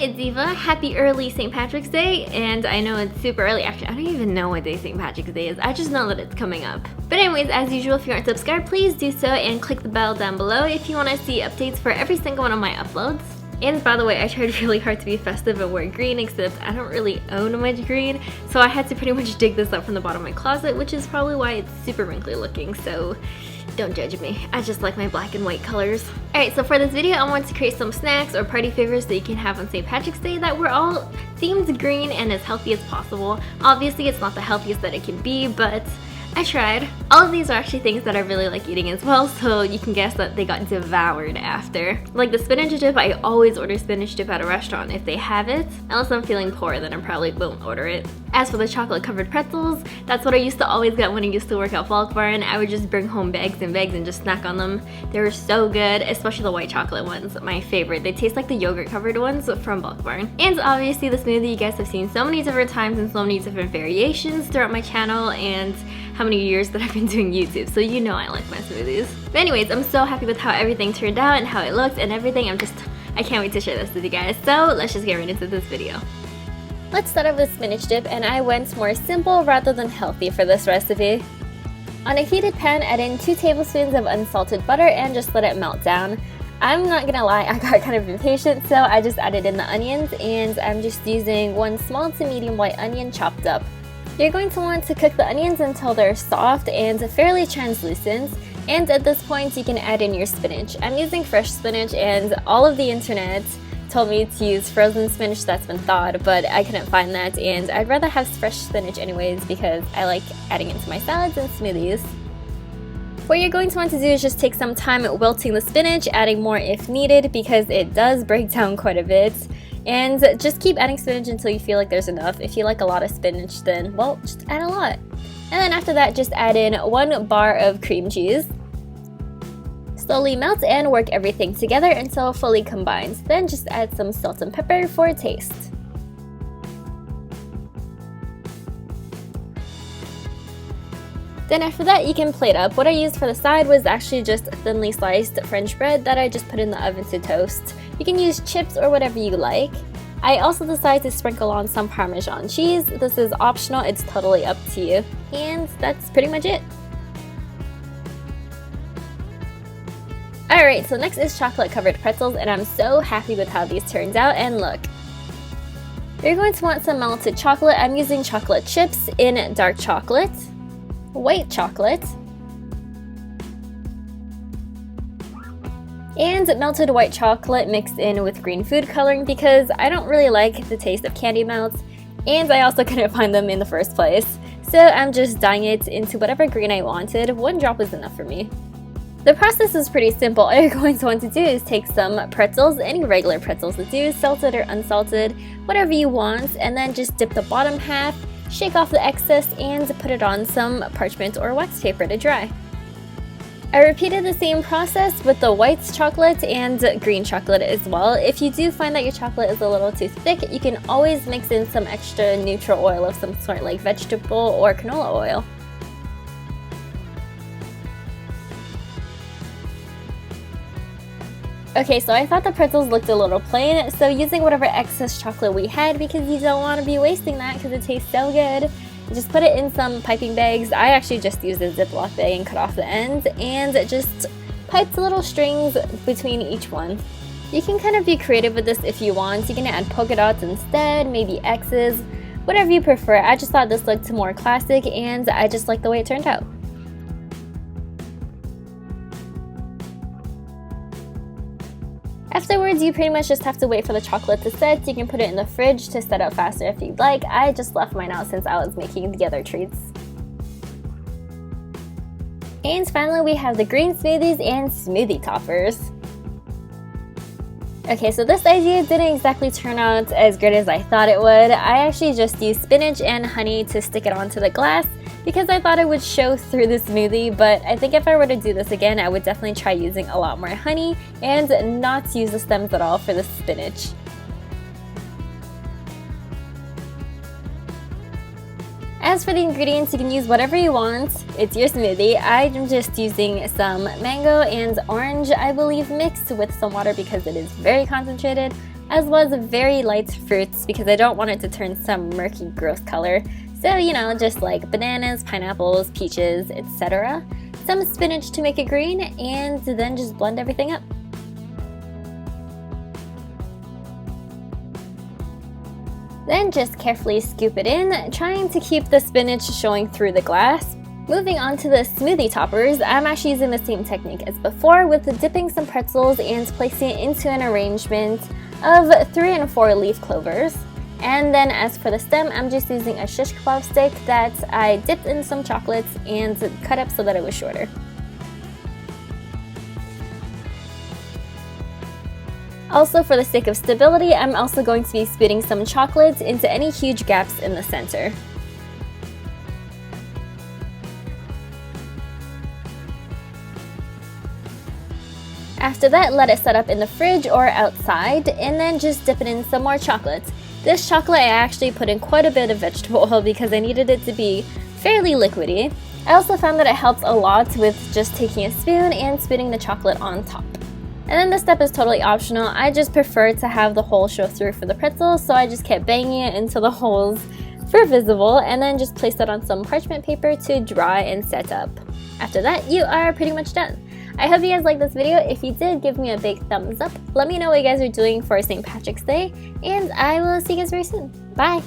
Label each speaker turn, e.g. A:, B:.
A: it's Eva. Happy early St. Patrick's Day, and I know it's super early. Actually, I don't even know what day St. Patrick's Day is. I just know that it's coming up. But anyways, as usual, if you aren't subscribed, please do so and click the bell down below if you want to see updates for every single one of my uploads. And by the way, I tried really hard to be festive and wear green, except I don't really own much green, so I had to pretty much dig this up from the bottom of my closet, which is probably why it's super wrinkly looking, so don't judge me. I just like my black and white colors. Alright, so for this video, I wanted to create some snacks or party favors that you can have on St. Patrick's Day that were all themed green and as healthy as possible. Obviously, it's not the healthiest that it can be, but I tried. All of these are actually things that I really like eating as well, so you can guess that they got devoured after. Like the spinach dip, I always order spinach dip at a restaurant if they have it. Unless I'm feeling poor, then I probably won't order it. As for the chocolate covered pretzels, that's what I used to always get when I used to work at Bulk Barn. I would just bring home bags and bags and just snack on them. They were so good, especially the white chocolate ones, my favorite. They taste like the yogurt covered ones from Bulk Barn. And obviously the smoothie you guys have seen so many different times and so many different variations throughout my channel and how many years that I've been doing YouTube, so you know I like my smoothies. But anyways, I'm so happy with how everything turned out and how it looked and everything. I can't wait to share this with you guys, so let's just get right into this video. Let's start off with spinach dip, and I went more simple rather than healthy for this recipe. On a heated pan, add in 2 tablespoons of unsalted butter and just let it melt down. I'm not gonna lie, I got kind of impatient, so I just added in the onions, and I'm just using 1 small to medium white onion chopped up. You're going to want to cook the onions until they're soft and fairly translucent, and at this point you can add in your spinach. I'm using fresh spinach, and all of the internet told me to use frozen spinach that's been thawed, but I couldn't find that, and I'd rather have fresh spinach anyways because I like adding it to my salads and smoothies. What you're going to want to do is just take some time wilting the spinach, adding more if needed because it does break down quite a bit. And just keep adding spinach until you feel like there's enough. If you like a lot of spinach, then, well, just add a lot. And then after that, just add in 1 bar of cream cheese. Slowly melt and work everything together until fully combined. Then just add some salt and pepper for a taste. Then after that, you can plate up. What I used for the side was actually just thinly sliced French bread that I just put in the oven to toast. You can use chips or whatever you like. I also decided to sprinkle on some Parmesan cheese. This is optional, it's totally up to you. And that's pretty much it. Alright, so next is chocolate covered pretzels, and I'm so happy with how these turned out, and look. You're going to want some melted chocolate. I'm using chocolate chips in dark chocolate, white chocolate, and melted white chocolate mixed in with green food coloring because I don't really like the taste of candy melts, and I also couldn't find them in the first place. So I'm just dyeing it into whatever green I wanted. 1 drop was enough for me. The process is pretty simple. All you're going to want to do is take some pretzels, any regular pretzels will do, salted or unsalted, whatever you want, and then just dip the bottom half, shake off the excess, and put it on some parchment or wax paper to dry. I repeated the same process with the white chocolate and green chocolate as well. If you do find that your chocolate is a little too thick, you can always mix in some extra neutral oil of some sort like vegetable or canola oil. Okay, so I thought the pretzels looked a little plain, so using whatever excess chocolate we had because you don't want to be wasting that because it tastes so good. Just put it in some piping bags. I actually just used a Ziploc bag and cut off the ends and just piped little strings between each one. You can kind of be creative with this if you want. You can add polka dots instead, maybe X's, whatever you prefer. I just thought this looked more classic and I just like the way it turned out. Afterwards, you pretty much just have to wait for the chocolate to set. You can put it in the fridge to set up faster if you'd like. I just left mine out since I was making the other treats. And finally, we have the green smoothies and smoothie toppers. Okay, so this idea didn't exactly turn out as good as I thought it would. I actually just used spinach and honey to stick it onto the glass because I thought it would show through the smoothie, but I think if I were to do this again, I would definitely try using a lot more honey and not use the stems at all for the spinach. As for the ingredients, you can use whatever you want. It's your smoothie. I'm just using some mango and orange, I believe, mixed with some water because it is very concentrated. as well as very light fruits because I don't want it to turn some murky, gross color. So, you know, just like bananas, pineapples, peaches, etc. Some spinach to make it green, and then just blend everything up. Then just carefully scoop it in, trying to keep the spinach showing through the glass. Moving on to the smoothie toppers, I'm actually using the same technique as before with dipping some pretzels and placing it into an arrangement of 3 and 4 leaf clovers. And then as for the stem, I'm just using a shish kebab stick that I dipped in some chocolates and cut up so that it was shorter. Also, for the sake of stability, I'm also going to be spitting some chocolates into any huge gaps in the center. After that, let it set up in the fridge or outside, and then just dip it in some more chocolates. This chocolate I actually put in quite a bit of vegetable oil because I needed it to be fairly liquidy. I also found that it helps a lot with just taking a spoon and spitting the chocolate on top. And then this step is totally optional. I just prefer to have the hole show through for the pretzels, so I just kept banging it into the holes for visible, and then just place that on some parchment paper to dry and set up. After that, you are pretty much done. I hope you guys liked this video. If you did, give me a big thumbs up. Let me know what you guys are doing for St. Patrick's Day, and I will see you guys very soon. Bye!